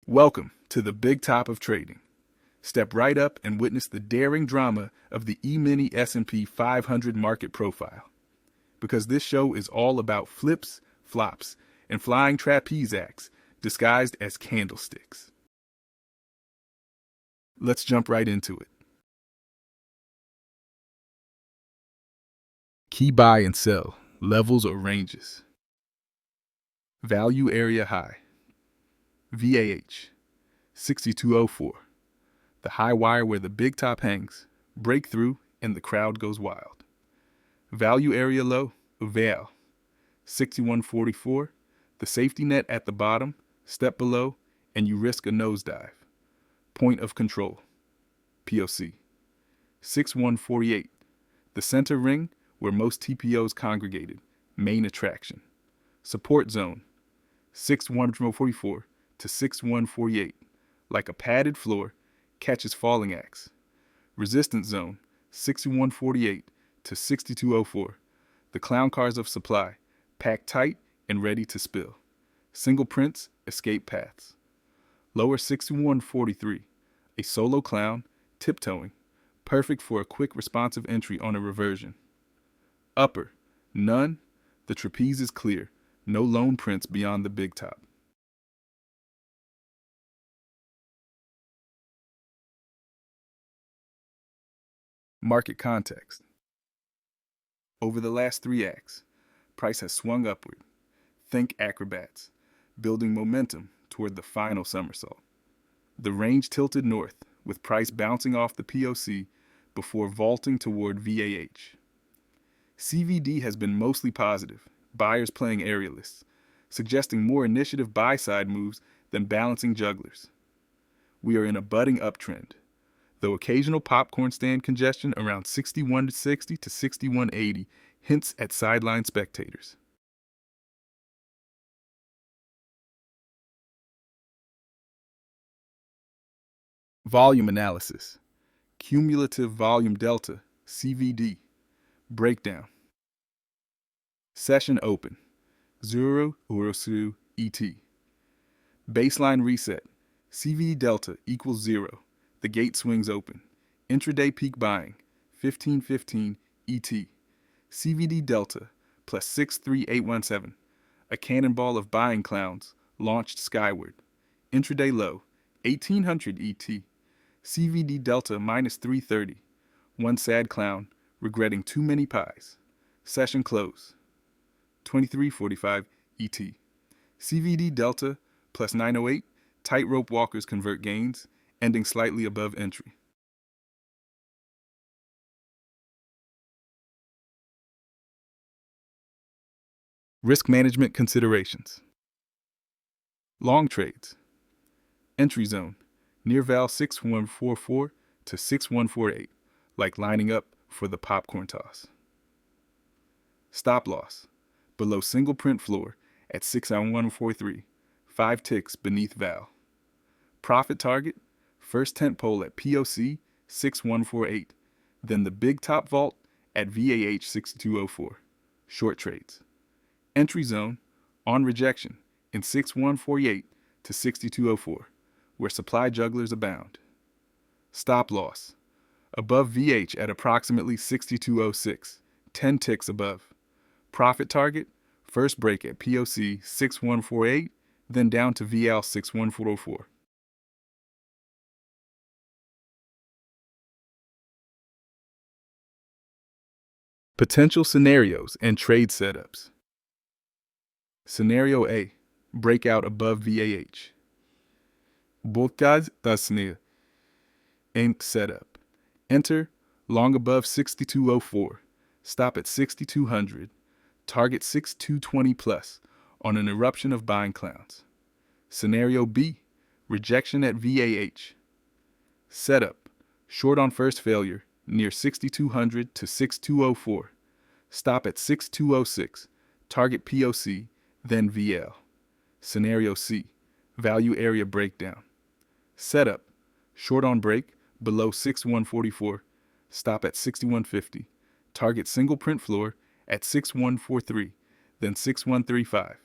Welcome to the big top of trading. Step right up and witness the daring drama of the E-mini S&P 500 market profile. Because this show is all about flips, flops, and flying trapeze acts disguised as candlesticks. Let's jump right into it. Key buy and sell, levels or ranges. Value area high. VAH, 6204. The high wire where the big top hangs, breakthrough, and the crowd goes wild. Value area low, VAL, 6144. The safety net at the bottom, step below, and you risk a nosedive. Point of control, POC, 6148. The center ring where most TPOs congregated, main attraction. Support zone, 6144 to 6148, like a padded floor, catches falling axe. Resistance zone, 6148 to 6204. The clown cars of supply, packed tight and ready to spill. Single prints, escape paths. Lower 6143, a solo clown, tiptoeing, perfect for a quick responsive entry on a reversion. Upper, none, the trapeze is clear, no lone prints beyond the big top. Market context. Over the last 3 acts, price has swung upward. Think acrobats, building momentum toward the final somersault. The range tilted north, with price bouncing off the POC before vaulting toward VAH. CVD has been mostly positive, buyers playing aerialists, suggesting more initiative buy-side moves than balancing jugglers. We are in a budding uptrend, though occasional popcorn stand congestion around 6160 to 6180 hints at sideline spectators. Volume analysis. Cumulative volume delta, CVD. Breakdown. Session open, 0 Urosu ET. Baseline reset, CVD delta equals 0. The gate swings open. Intraday peak buying, 1515 ET. CVD delta plus 63817. A cannonball of buying clowns launched skyward. Intraday low, 1800 ET. CVD delta minus 330. One sad clown regretting too many pies. Session close, 2345 ET. CVD delta plus 908. Tightrope walkers convert gains, ending slightly above entry. Risk management considerations. Long trades. Entry zone, near val 6144 to 6148, like lining up for the popcorn toss. Stop loss, below single print floor at 6143, 5 ticks beneath val. Profit target, first tent pole at POC 6148, then the big top vault at VAH 6204. Short trades. Entry zone, on rejection, in 6148 to 6204, where supply jugglers abound. Stop loss, above VH at approximately 6206, 10 ticks above. Profit target, first break at POC 6148, then down to VL 61404. Potential scenarios and trade setups. Scenario A, breakout above VAH. Bolkaz Tasnir. Aimed setup. Enter, long above 6204. Stop at 6200. Target 6220 plus on an eruption of buying clowns. Scenario B, rejection at VAH. Setup, short on first failure, near 6200 to 6204. Stop at 6206. Target POC, then VL. Scenario C, value area breakdown. Setup, short on break, below 6144. Stop at 6150. Target single print floor at 6143, then 6135.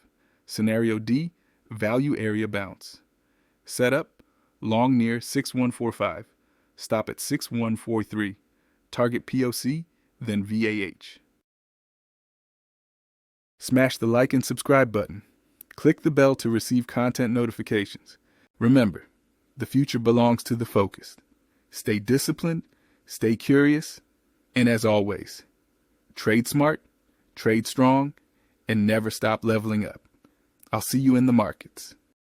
Scenario D, value area bounce. Setup, long near 6145. Stop at 6143. Target POC, then VAH. Smash the like and subscribe button. Click the bell to receive content notifications. Remember, the future belongs to the focused. Stay disciplined, stay curious, and as always, trade smart, trade strong, and never stop leveling up. I'll see you in the markets.